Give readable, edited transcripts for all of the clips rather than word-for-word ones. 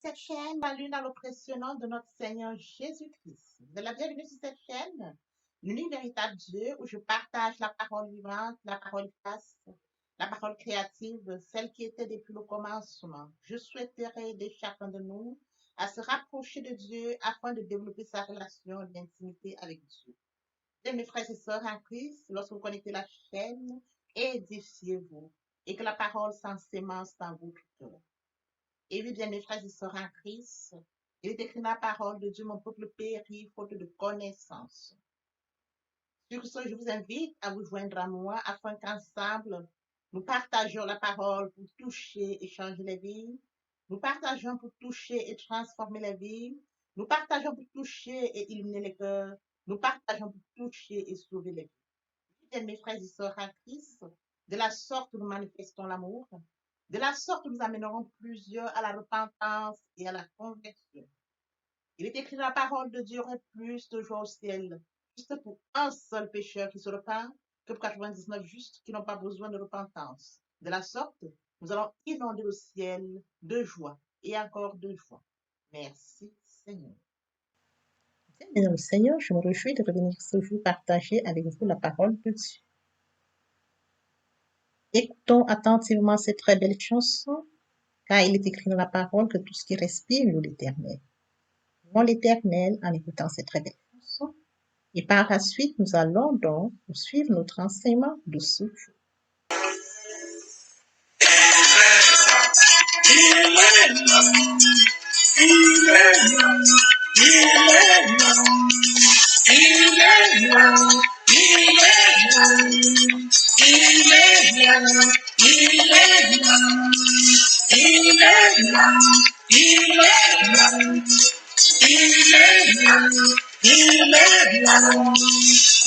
Cette chaîne m'allume dans l'oppression de notre Seigneur Jésus-Christ. De la bienvenue sur cette chaîne, l'unique véritable Dieu, où je partage la parole vivante, la parole efficace, la parole créative, celle qui était depuis le commencement. Je souhaiterais aider chacun de nous à se rapprocher de Dieu afin de développer sa relation d'intimité avec Dieu. Et mes frères et sœurs en Christ, lorsque vous connectez la chaîne, édifiez-vous et que la parole s'ensémence dans votre cœur. Et oui, bien, mes frères et sœurs en Christ, il est écrit dans la parole de Dieu, mon peuple périt faute de connaissance. Sur ce, je vous invite à vous joindre à moi afin qu'ensemble, nous partagions la parole pour toucher et changer les vies. Nous partageons pour toucher et transformer les vies. Nous partageons pour toucher et illuminer les cœurs. Nous partageons pour toucher et sauver les vies. Bien, mes frères et sœurs en Christ, de la sorte nous manifestons l'amour. De la sorte, nous amènerons plusieurs à la repentance et à la conversion. Il est écrit dans la parole de Dieu, il y aurait plus de joie au ciel, juste pour un seul pécheur qui se repent, que pour 99 justes qui n'ont pas besoin de repentance. De la sorte, nous allons inonder le ciel de joie et encore de joie. Merci, Seigneur. Bien, dans le Seigneur, je me réjouis de revenir ce jour partager avec vous la parole de Dieu. Écoutons attentivement cette très belle chanson, car il est écrit dans la parole que tout ce qui respire loue l'Éternel. Louons l'Éternel en écoutant cette très belle chanson. Et par la suite, nous allons donc poursuivre notre enseignement de ce jour.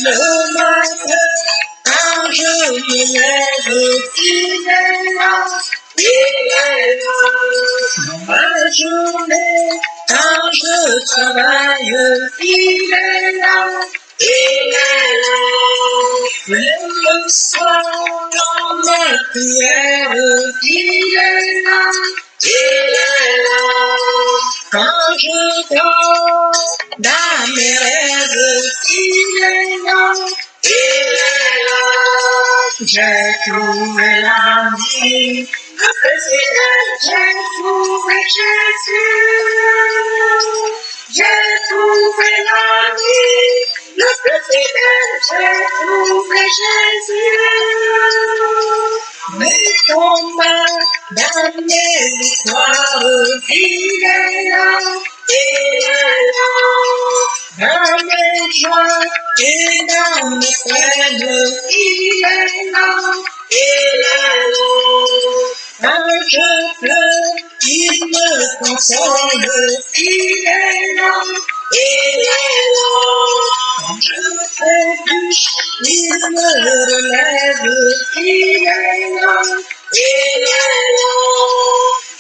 Le matin, quand je me lève, il est là, il est là. Dans ma journée, quand je travaille, il est là, il est là. Même le soir, dans mes prières, il est là, il est là. Quand je dors dans mes rêves, il est là, il est là. J'ai trouvé la vie, le président, j'ai trouvé Jésus. J'ai trouvé la vie, le président, j'ai trouvé Jésus. Mes combats dans mes victoires, il est là, il est là. Dans mes joies et dans mes peines, il est là, il est là. Quand je pleure, il me console, il est là, il est là. Quand je trébuche, il me relève, il est là, il est là.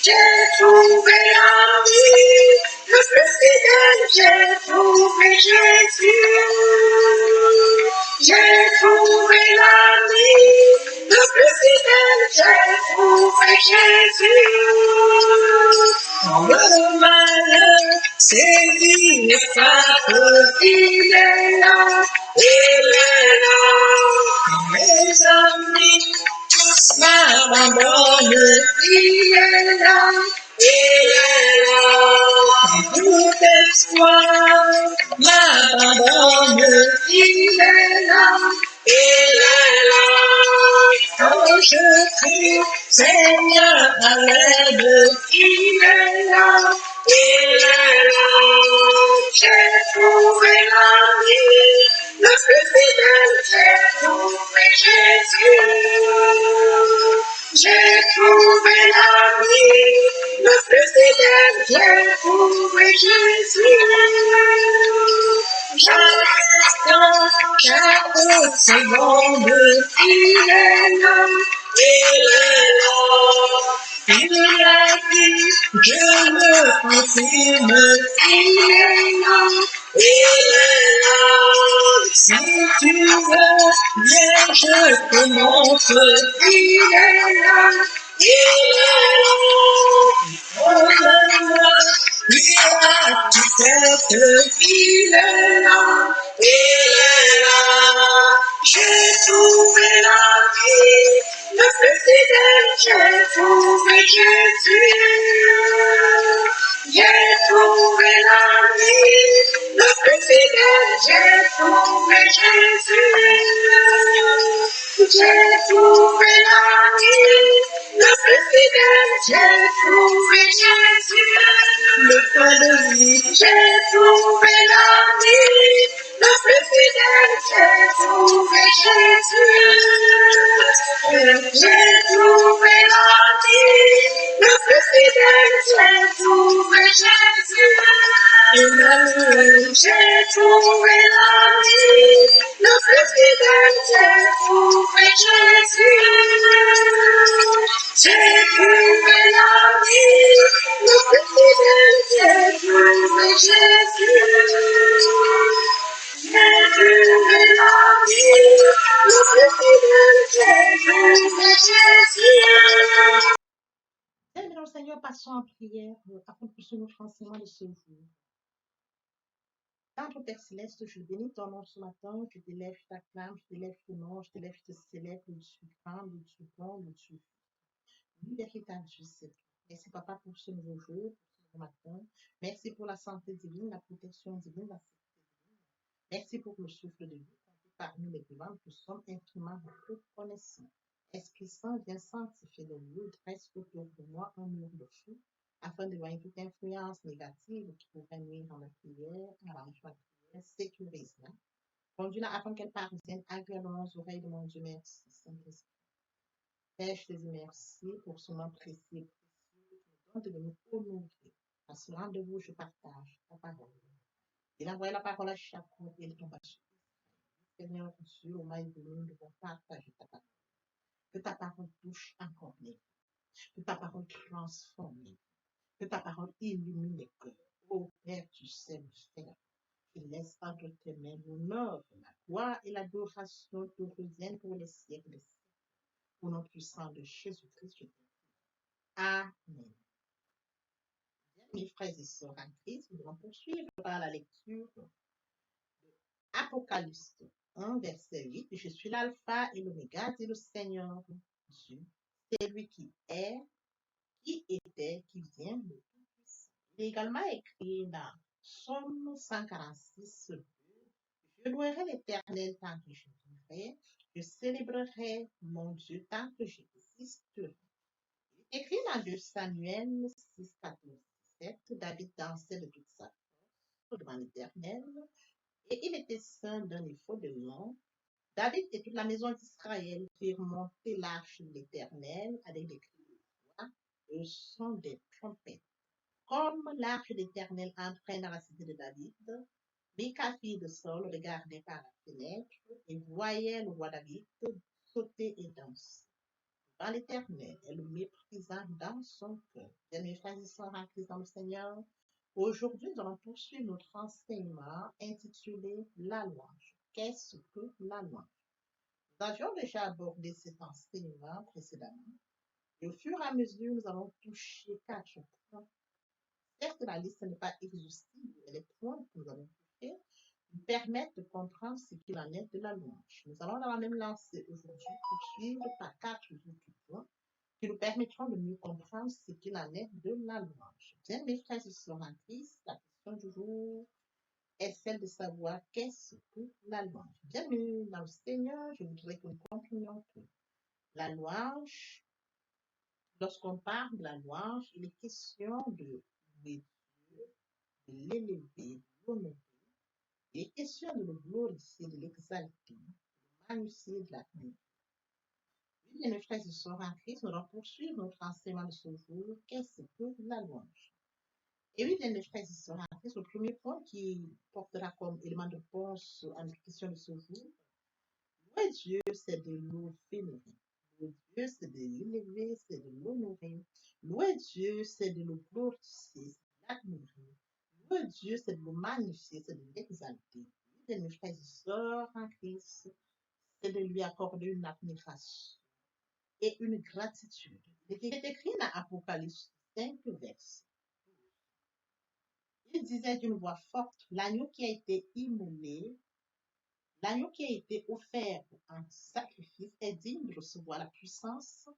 J'ai trouvé la vie, le plus fidèle, j'ai trouvé Jésus. J'ai trouvé la vie, le plus fidèle, j'ai trouvé Jésus. Dans le malheur, sévit les frappes, il est là, il est là. Quand mes amis tous m'abandonnent, il est là, il est là. Quand tout espoir m'abandonne, il est là, il est là. Quand je crie, Seigneur, à l'aide, il est là, il est là. J'ai trouvé la vie, le plus fidèle, j'ai trouvé Jésus. J'ai trouvé la vie, le plus fidèle, j'ai trouvé Jésus. Chaque instant, chaque seconde, il est là, il est là. Il a dit, je me confirme, il est là, il est là. Si tu veux, viens, je te montre, il est là, il est là. Donne-moi il est là, il est là. J'ai trouvé la vie, le plus fidèle, j'ai trouvé Jésus. J'ai trouvé la vie, le plus fidèle, j'ai trouvé Jésus. J'ai trouvé la vie, le plus fidèle, j'ai trouvé Jésus. Le pas de vie, j'ai trouvé la vie, le plus fidèle, j'ai trouvé Jésus. J'ai trouvé la vie, le plus fidèle, j'ai trouvé Jésus. Emmanuel, j'ai trouvé la vie, le plus fidèle, j'ai trouvé Jésus. J'ai trouvé la vie, le plus fidèle, j'ai trouvé Jésus. J'ai trouvé la vie, le plus fidèle, j'ai trouvé Jésus. Bien, Seigneur, passons en prière afin de poursuivre notre enseignement de ce jour. Notre Père Céleste, je bénis ton nom ce matin, je t'élève, je t'acclame, je t'élève ton nom, je t'élève, je te célèbre, le Dieu grand, le Dieu bon, le Dieu véritable, je sais. Merci, Papa, pour ce nouveau jour, pour ce nouveau matin. Merci pour la santé divine, la protection divine, la sécurité divine. Merci pour le souffle de vie. Parmi les vivants, nous sommes infiniment reconnaissants. Esprit Saint, viens sanctifier le lieu, dresse autour de moi un mur de feu, afin d'éloigner toute influence négative qui pourrait nuire à ma prière, arrange ma prière, sécurise-la. Conduis-la afin qu'elle parvienne agréablement aux oreilles de mon Dieu. Merci, Saint-Esprit. Père, je te dis merci pour ce nom précieux, précieux, de nous honorer. À ce rendez-vous, je partage ta parole. Il envoie la parole à chacun et il tombe à chacun. Seigneur Dieu, au mail de nous devons partager ta parole. Que ta parole touche encore mieux. Que ta parole transforme. Que ta parole illumine les cœurs. Ô Père, tu sais le faire. Il laisse entre tes mains l'honneur, la gloire et l'adoration te reviennent pour les siècles des siècles. Au nom puissant de Jésus-Christ, je prie. Amen. Mes frères et sœurs en Christ, nous allons poursuivre par la lecture Apocalypse 1, verset 8. Je suis l'alpha et l'oméga, dit le Seigneur Dieu. C'est lui qui est, qui était, qui vient, le Tout-Puissant. Il est également écrit dans Psaume 146, 2. Je louerai l'Éternel tant que je vivrai. Je célébrerai mon Dieu tant que j'existerai. Il est écrit dans 2 Samuel 6, 14, 17. David dansait de toute sa force devant l'Éternel et il était saint d'un effort de long. David et toute la maison d'Israël firent monter l'arche de l'Éternel avec des cris de joie et le son des trompettes. Comme l'arche de l'Éternel entrait dans la cité de David, Mika, fille de Saul, regardait par la fenêtre et voyait le roi David sauter et danser. Par l'Éternel, elle le méprisa dans son cœur. Bien, mes frères et sœurs en Christ dans le Seigneur, aujourd'hui, nous allons poursuivre notre enseignement intitulé La louange. Qu'est-ce que la louange? Nous avions déjà abordé cet enseignement précédemment et au fur et à mesure, nous allons toucher 4 points. Certes, la liste n'est pas exhaustive, mais les points que nous allons toucher nous permettent de comprendre ce qu'il en est de la louange. Nous allons dans la même lancée aujourd'hui poursuivre par 4 autres points qui nous permettront de mieux comprendre ce qu'il en est de la louange. Bien, mes frères et sœurs en Christ, la question du jour est celle de savoir qu'est-ce que la louange. Bienvenue dans le Seigneur, je voudrais que nous comprenions que la louange, lorsqu'on parle de la louange, il est question de louer Dieu, de l'élever, de l'honorer. Il est question de le glorifier, de l'exalter, de le magnifier, de l'admirer. Oui, bien, mes frères et sœurs en Christ, nous allons poursuivre notre enseignement de ce jour. Qu'est-ce que la louange? Et oui, bien, mes frères et sœurs en Christ, le premier point qui portera comme élément de réponse à notre question de ce jour, louer Dieu, c'est de le vénérer. Louer Dieu, c'est de l'élever, c'est de l'honorer. Louer Dieu, c'est de le glorifier, c'est de l'admirer. Louer Dieu, c'est de le magnifier, c'est de l'exalter. Oui, bien, mes frères et sœurs en Christ, c'est de lui accorder une admiration et une gratitude. Il est écrit dans Apocalypse 5, verset. Il Il disait d'une voix forte, l'agneau qui a été immolé, l'agneau qui a été offert en sacrifice est digne de recevoir la puissance,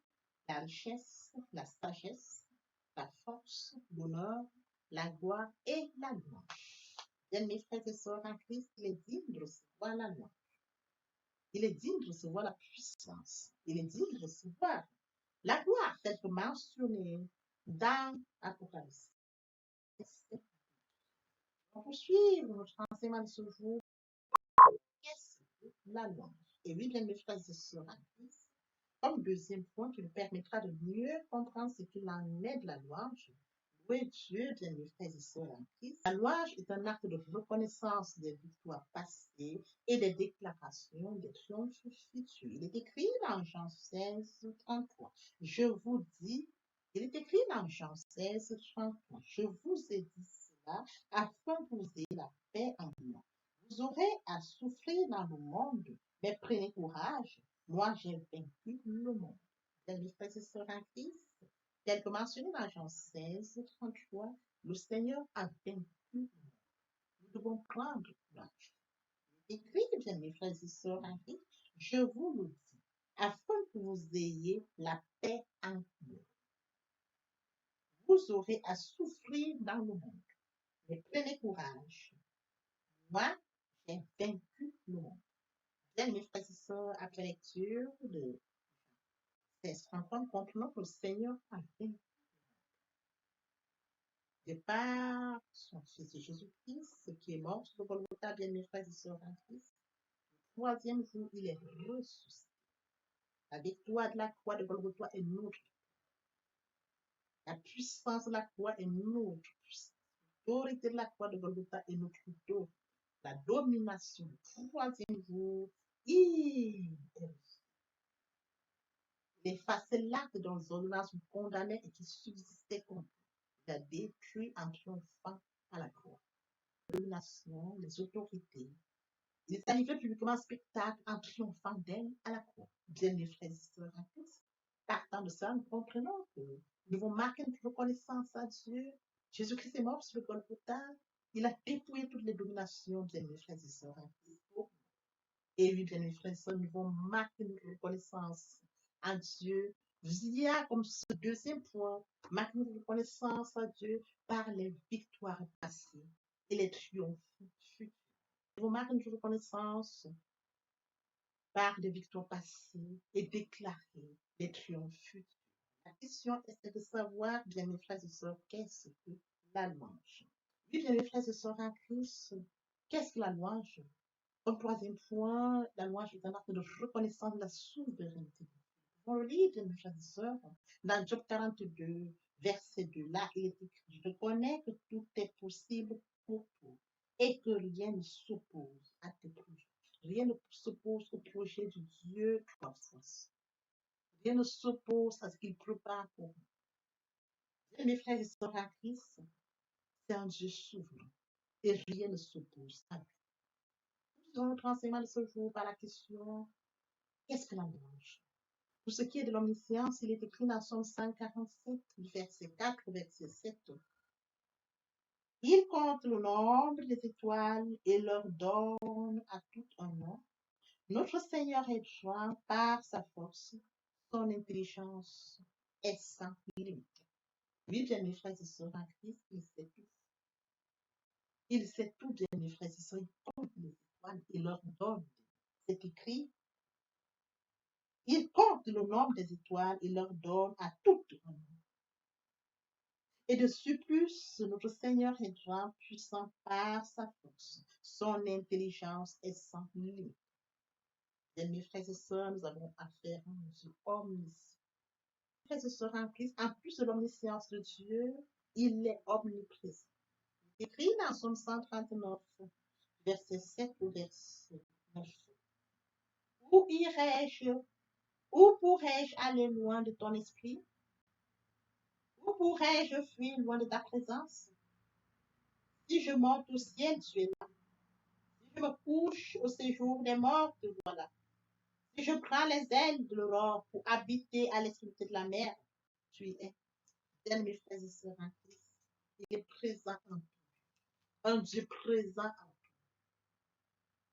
la richesse, la sagesse, la force, l'honneur, la gloire et la louange. Bien, mes frères et sœurs en Christ, il est digne de recevoir la louange. Il est digne de recevoir la puissance. Il est digne de recevoir la gloire, telle que mentionnée dans Apocalypse. On poursuit notre enseignement de ce jour. Qu'est-ce que la louange? Et oui, bien, mes frères et sœurs en Christ, comme deuxième point qui nous permettra de mieux comprendre ce qu'il en est de la louange, louer Dieu, bien mes frères et sœurs en Christ. La louange est un acte de reconnaissance des victoires passées et des déclarations des triomphes futurs. Il est écrit dans Jean 16, 33. Je vous dis, il est écrit dans Jean 16, 33. Je vous ai dit cela afin que vous ayez la paix en moi. Vous aurez à souffrir dans le monde, mais prenez courage. Moi, j'ai vaincu le monde. Bien, mes frères et sœurs en Christ, tel que mentionné dans Jean 16, 33, le Seigneur a vaincu le monde. Nous devons prendre courage. Écrit, bien, mes frères et sœurs en Christ, je vous le dis, afin que vous ayez la paix en vous. Vous aurez à souffrir dans le monde, mais prenez courage. Moi, j'ai vaincu le monde. Bien, mes frères et sœurs, après lecture de 16:33, comprenons que le Seigneur a vaincu de par son Fils Jésus-Christ, qui est mort sur le Golgotha, bien mes frères et sœurs en Christ. Le troisième jour, il est ressuscité. La victoire de la croix de Golgotha est notre. La puissance de la croix est notre puissance. L'autorité de la croix de Golgotha est notre autorité. La domination du troisième jour, il effaçait l'acte dont les ordonnances vous condamnaient et qui subsistait contre vous. Il a détruit en triomphant à la croix. La domination, les autorités. Il est arrivé publiquement en spectacle en triomphant d'elle à la croix. Bien, mes frères et sœurs en Christ, partant de ça, nous comprenons que nous devons marquer notre reconnaissance à Dieu. Jésus-Christ est mort sur le Golgotha. Il a dépouillé toutes les dominations, bien, mes frères et sœurs en Christ. Et oui, bien, mes frères et sœurs, nous devons marquer notre reconnaissance à Dieu via, comme ce deuxième point, marquer notre reconnaissance à Dieu par les victoires passées et les triomphes futurs. Nous devons marquer notre reconnaissance par des victoires passées et déclarer les triomphes futurs. La question est de savoir, bien mes frères et sœurs, qu'est-ce que la louange? Oui, bien mes frères et sœurs en Christ, qu'est-ce que la louange? Comme troisième point, la louange est un acte de reconnaissance de la souveraineté. On le lit, bien mes frères et sœurs, dans Job 42, verset 2, là, il est écrit, je reconnais que tout est possible pour toi et que rien ne s'oppose à tes projets. Rien ne s'oppose au projet de Dieu trois force. Rien ne s'oppose à ce qu'il prépare pour nous. Et mes frères et sœurs en Christ, c'est un Dieu souverain et rien ne s'oppose à lui. Nous allons notre enseignement de ce jour par la question, qu'est-ce que la louange? Pour ce qui est de l'omniscience, il est écrit dans Somme 147, verset 4, verset 7. Il compte le nombre des étoiles et leur donne à tout un nom. Notre Seigneur est joint par sa force, son intelligence est sans limite. Oui, bien mes frères et sœurs en Christ, il sait tout. Il sait tout, bien mes frères et sœurs, il compte les étoiles et leur donne. C'est écrit, il compte le nombre des étoiles et leur donne à tout un nom. Et de surplus, notre Seigneur est grand, puissant par sa force. Son intelligence est sans limite. Bien, mes frères et sœurs, nous avons affaire à un Dieu omniscient. Frères et sœurs en Christ, en plus de l'omniscience de Dieu, il est omniprésent. Il est écrit dans Somme 139, verset 7 au verset 9. Où irai-je? Où pourrais-je aller loin de ton esprit? Où pourrais-je fuir loin de ta présence? Si je monte au ciel, tu es là. Si je me couche au séjour des morts, te voilà. Si je prends les ailes de l'aurore pour habiter à l'extrémité de la mer, tu y es. Bien, mes frères et sœurs en Christ, il est présent en nous. un Dieu présent.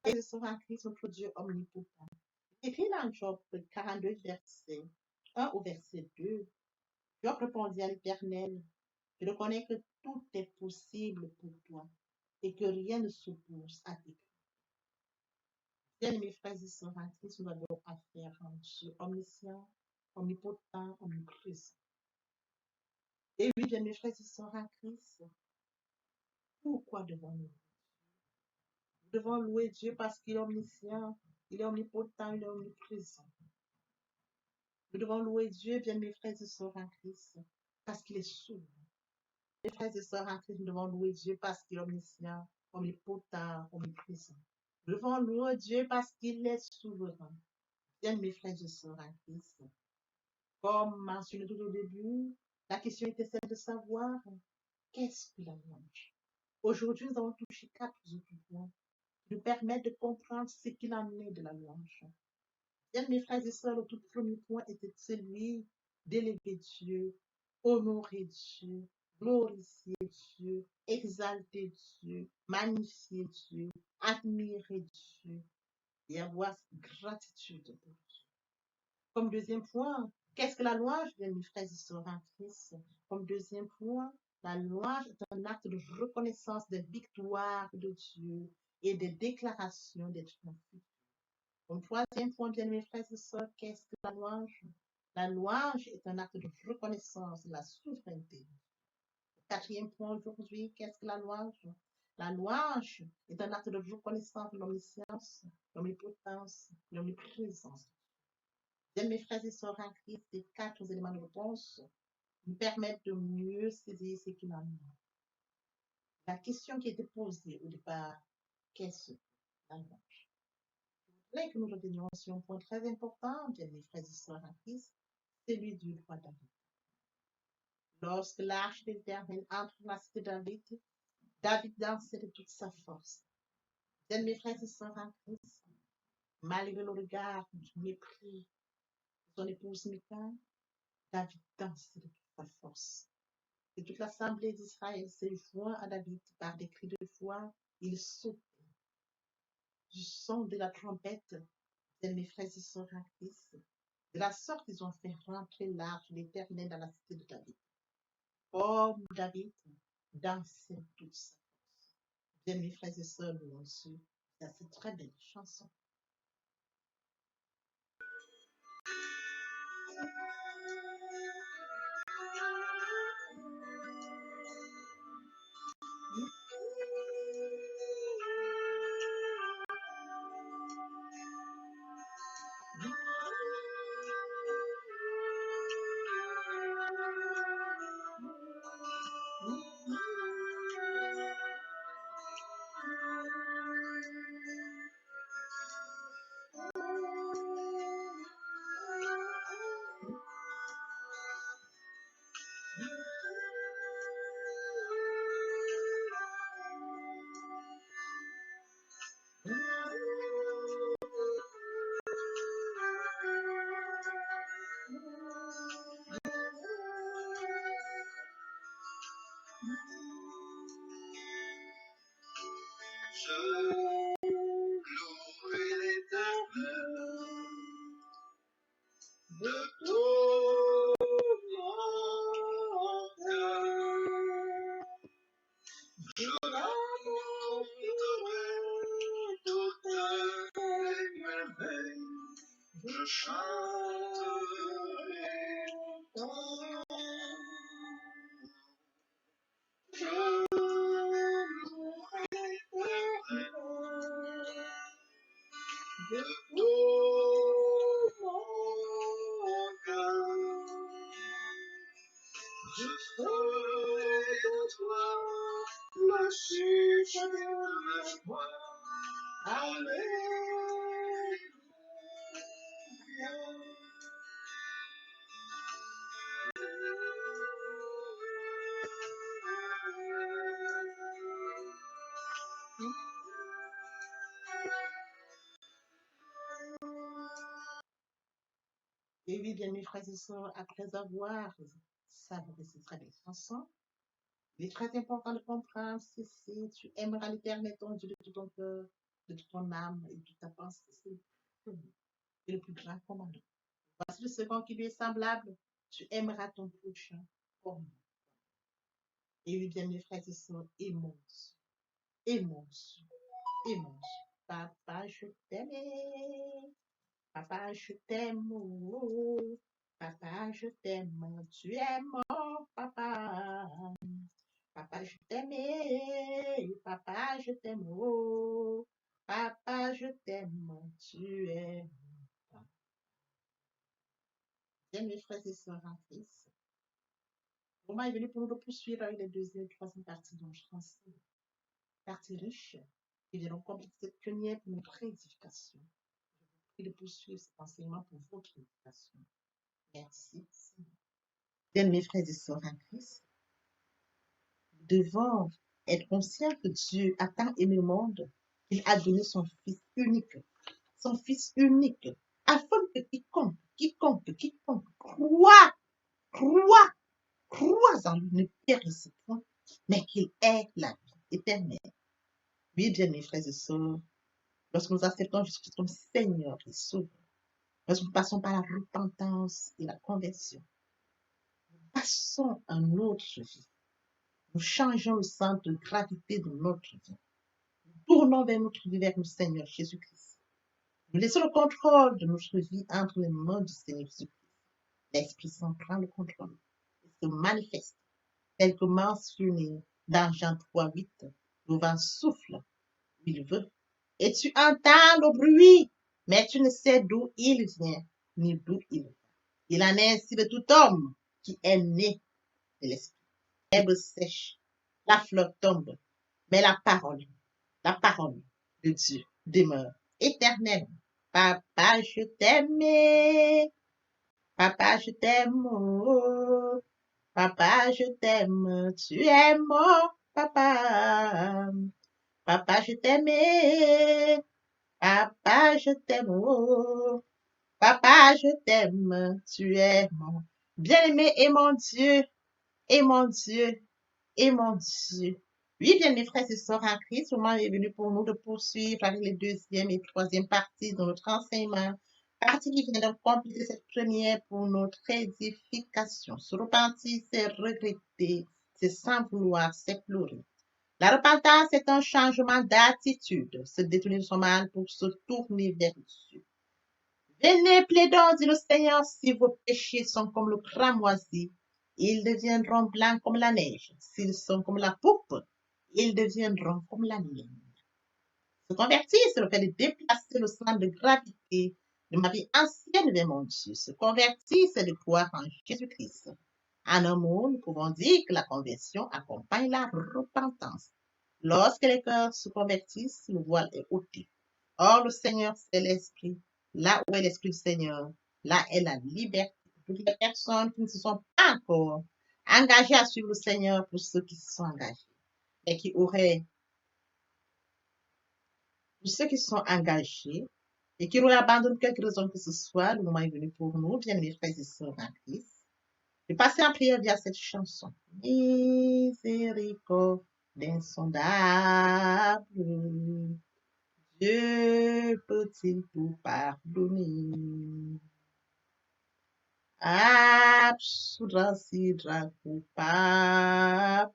Et ce sera Christ, notre Dieu omnipotent. Écrit dans Job 42, verset 1 au verset 2, Job répondit à l'Éternel, je reconnais que tout est possible pour toi et que rien ne s'oppose à tes plans. Bien, mes frères et sœurs en Christ, nous avons affaire à un Dieu omniscient, omnipotent, omniprésent. Et oui, bien, mes frères et sœurs en Christ, pourquoi devons-nous? Nous devons louer Dieu parce qu'il est omniscient, il est omnipotent, il est omniprésent. Nous devons louer Dieu, bien, mes frères et sœurs en Christ, parce qu'il est souverain. Mes frères et sœurs en Christ, nous devons louer Dieu parce qu'il est omniscient, omnipotent, omniprésent. Nous devons louer Dieu parce qu'il est souverain. Bien, mes frères et sœurs en Christ, comme mentionné tout au début, la question était celle de savoir qu'est-ce que la louange. Aujourd'hui, nous avons touché 4 autres points qui nous permettent de comprendre ce qu'il en est de la louange. Bien, mes frères et sœurs, le tout premier point était celui d'élever Dieu, honorer Dieu, glorifier Dieu, exalter Dieu, magnifier Dieu, admirer Dieu et avoir gratitude pour Dieu. Comme deuxième point, qu'est-ce que la louange, bien, mes frères et sœurs en Christ? Comme deuxième point, la louange est un acte de reconnaissance des victoires de Dieu et des déclarations des triomphes. Comme troisième point, bien, mes frères et sœurs, qu'est-ce que la louange? La louange est un acte de reconnaissance de la souveraineté. Quatrième point aujourd'hui, qu'est-ce que la louange? La louange est un acte de reconnaissance de l'omniscience, l'omnipotence, l'omniprésence. Bien, mes frères et sœurs en Christ, ces 4 éléments de réponse nous permettent de mieux saisir ce qu'il en est. La question qui était posée au départ, qu'est-ce que la louange? Je voudrais que nous retenions sur un point très important, bien, mes frères et sœurs en Christ, celui du roi David. Lorsque l'arche de l'Éternel entre dans la cité de David, David dansait de toute sa force. Bien, mes frères et sœurs en Christ, malgré le regard du mépris de son épouse Michal, David dansait de toute sa force. Et toute l'assemblée d'Israël s'est joint à David par des cris de joie. Ils sautaient du son de la trompette, bien, mes frères et sœurs en Christ. De la sorte, ils ont fait rentrer l'arche de l'Éternel dans la cité de David. Comme David dansait de toute sa force. Bien, mes frères et sœurs, nous avons su cette très belle chanson. Je louerai l'Éternel de tout mon cœur. Je raconterai toutes les merveilles. Je chanterai ton nom. Je louerai l'Éternel de tout mon cœur. Je ferai de toi le chiffre de l'espoir. Alléluia. Et oui, bien, mes frères et sœurs, après avoir savouré cette très belle chanson, Il est très important de comprendre ceci. Tu aimeras l'Éternel ton Dieu de tout ton cœur, de toute ton âme et de toute ta pensée. C'est le plus grand commandement. Voici le second qui lui est semblable. Tu aimeras ton prochain comme. Et oui, bien, mes frères et sœurs, aimons, aimons, aimons. Papa, je t'aime. Papa, je t'aime. Oh. Papa, je t'aime. Tu es mon papa. Papa, je t'aime. Papa, je t'aime. Oh. Papa, je t'aime. Tu es. Bien, mes frères et sœurs en Christ. Le moment est venu pour nous de poursuivre avec les deuxième et troisième parties dont je transmets. Partie riche. Et viendront comme cette pionnière pour notre édification. Et de poursuivre cet enseignement pour votre éducation. Merci. Bien, mes frères et sœurs en Christ, nous devons être conscients que Dieu a tant aimé le monde qu'il a donné son Fils unique, afin que quiconque croit en lui ne périsse point, mais qu'il ait la vie éternelle. Oui, bien, mes frères et sœurs, lorsque nous acceptons Jésus comme Seigneur et Sauveur, lorsque nous passons par la repentance et la conversion, passons à notre vie. Nous changeons le centre de gravité de notre vie. Nous tournons vers notre vie, vers le Seigneur Jésus-Christ. Nous laissons le contrôle de notre vie entre les mains du Seigneur Jésus-Christ. L'Esprit Saint prend le contrôle et se manifeste, tel que mentionné dans Jean 3:8. Le vent souffle où il veut, et tu entends le bruit, mais tu ne sais d'où il vient, ni d'où il va. Il en est ainsi de tout homme qui est né de l'Esprit. L'herbe sèche, la fleur tombe, mais la parole de Dieu demeure éternellement. Papa, je t'aime. Papa, je t'aime. Oh. Papa, je t'aime. Tu es mon papa. Papa, je t'aime. Papa, je t'aime. Oh. Papa, je t'aime. Tu es mon bien-aimé et mon Dieu. Et mon Dieu. Et mon Dieu. Oui, bien, mes frères et sœurs en Christ, le moment est venu pour nous de poursuivre avec les deuxième et troisième parties de notre enseignement. Partie qui vient de compléter cette première pour notre édification. Se repentir, c'est regretter, c'est sans vouloir, c'est pleurer. La repentance est un changement d'attitude, se détourner de son mal pour se tourner vers Dieu. Venez, plaidons, dit le Seigneur, si vos péchés sont comme le cramoisi, ils deviendront blancs comme la neige. S'ils sont comme la pourpre, ils deviendront comme la laine. Se convertir, c'est le fait de déplacer le centre de gravité de ma vie ancienne vers mon Dieu. Se convertir, c'est de croire en Jésus-Christ. En un mot, nous pouvons dire que la conversion accompagne la repentance. Lorsque les cœurs se convertissent, le voile est ôté. Or, le Seigneur, c'est l'Esprit. Là où est l'Esprit du Seigneur, là est la liberté. Pour toutes les personnes qui ne se sont pas encore engagées à suivre le Seigneur, pour ceux qui se sont engagés, et qui auraient, pour ceux qui se sont engagés, et qui auraient abandonné quelque raison que ce soit, le moment est venu pour nous, bien mes frères et sœurs en Christ, de passer en prière via cette chanson. Miséricorde insondable, Dieu peut-il tout pardonner? Absoudra sidra coupable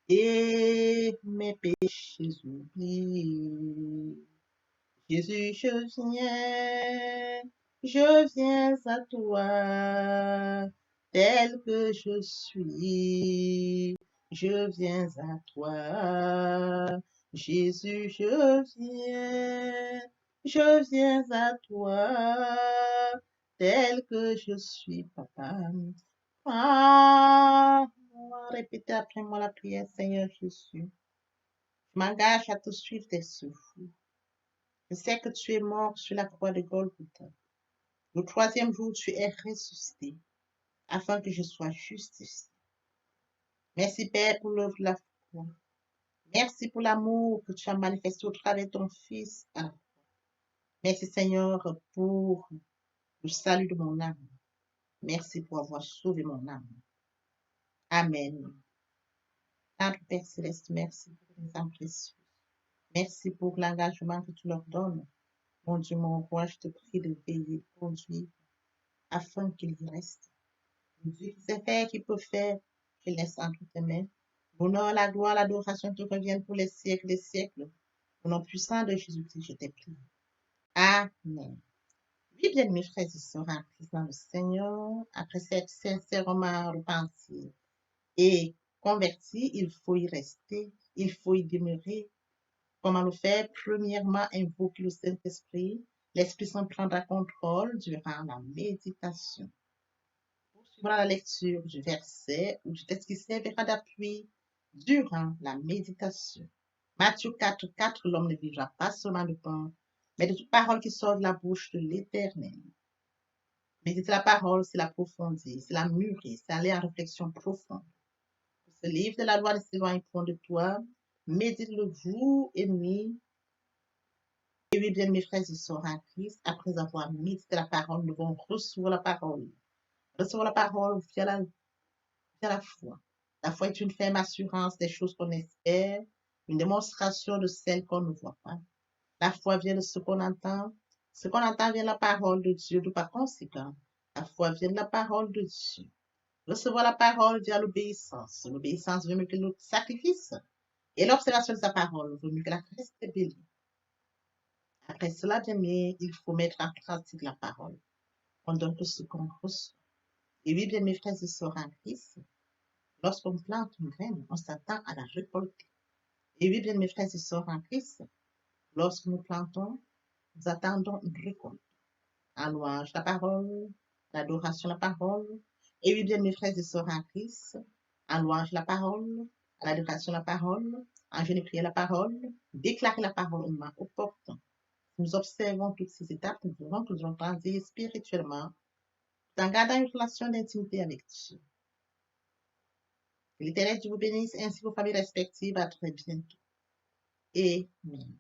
et mes péchés oubliés. Jésus, je viens à toi, tel que je suis. Je viens à toi, Jésus, je viens à toi, tel que je suis, papa. Ah, répétez après moi la prière, Seigneur Jésus. Je m'engage à te suivre tes souffles. Je sais que tu es mort sur la croix de Golgotha. Le troisième jour, tu es ressuscité, afin que je sois justifié. Merci, Père, pour l'œuvre de la foi. Merci pour l'amour que tu as manifesté au travers de ton Fils. Merci, Seigneur, pour le salut de mon âme. Merci pour avoir sauvé mon âme. Amen. Notre Père Céleste, merci pour les âmes précieuses. Merci pour l'engagement que tu leur donnes. Mon Dieu, mon roi, je te prie de veiller, de conduire, afin qu'ils y restent. Mon Dieu qui sait faire, qui peut faire, je laisse entre tes mains. L'honneur, la gloire, l'adoration te reviennent pour les siècles des siècles. Au nom puissant de Jésus-Christ, je t'ai prié. Amen. Oui, bien, mes frères et sœurs en Christ dans le Seigneur, après s'être sincèrement repenti et converti, il faut y rester, il faut y demeurer. Comment le faire? Premièrement, invoquer le Saint-Esprit. L'Esprit Saint prendra contrôle durant la méditation. Poursuivra la lecture du verset ou du texte qui servira d'appui durant la méditation. Matthieu 4:4, l'homme ne vivra pas seulement de pain, mais de toute parole qui sort de la bouche de l'Éternel. Méditer la parole, c'est l'approfondir, c'est la mûrir, c'est aller en réflexion profonde. Ce livre de la loi ne s'éloigne point de toi. Médite-le jour et nuit. Et oui, bien, mes frères et sœurs en Christ, après avoir médité la parole, nous devons recevoir la parole. Recevoir la parole via la foi. La foi est une ferme assurance des choses qu'on espère, une démonstration de celles qu'on ne voit pas. La foi vient de ce qu'on entend. Ce qu'on entend vient de la parole de Dieu, de par conséquent. La foi vient de la parole de Dieu. Recevoir la parole via l'obéissance. L'obéissance veut mieux que le sacrifice. Et l'observation de sa parole vaut mieux que la reste rébellion. Après cela, bien aimé, il faut mettre en pratique la parole. On donne tout ce qu'on reçoit. Et oui, bien mes frères et sœurs en Christ, lorsqu'on plante une graine, on s'attend à la récolter. Et oui, bien mes frères et sœurs en Christ, lorsque nous plantons, nous attendons une récolte. En louange la parole, l'adoration la parole. Et oui, bien mes frères et sœurs en Christ, en louange la parole, l'adoration la parole, en jeûne et prière la parole, déclarer la parole au moment opportun. Nous observons toutes ces étapes, nous verrons que nous allons grandir spirituellement en gardant une relation d'intimité avec Dieu. Que l'Éternel Dieu vous bénisse ainsi que vos familles respectives. À très bientôt. Amen.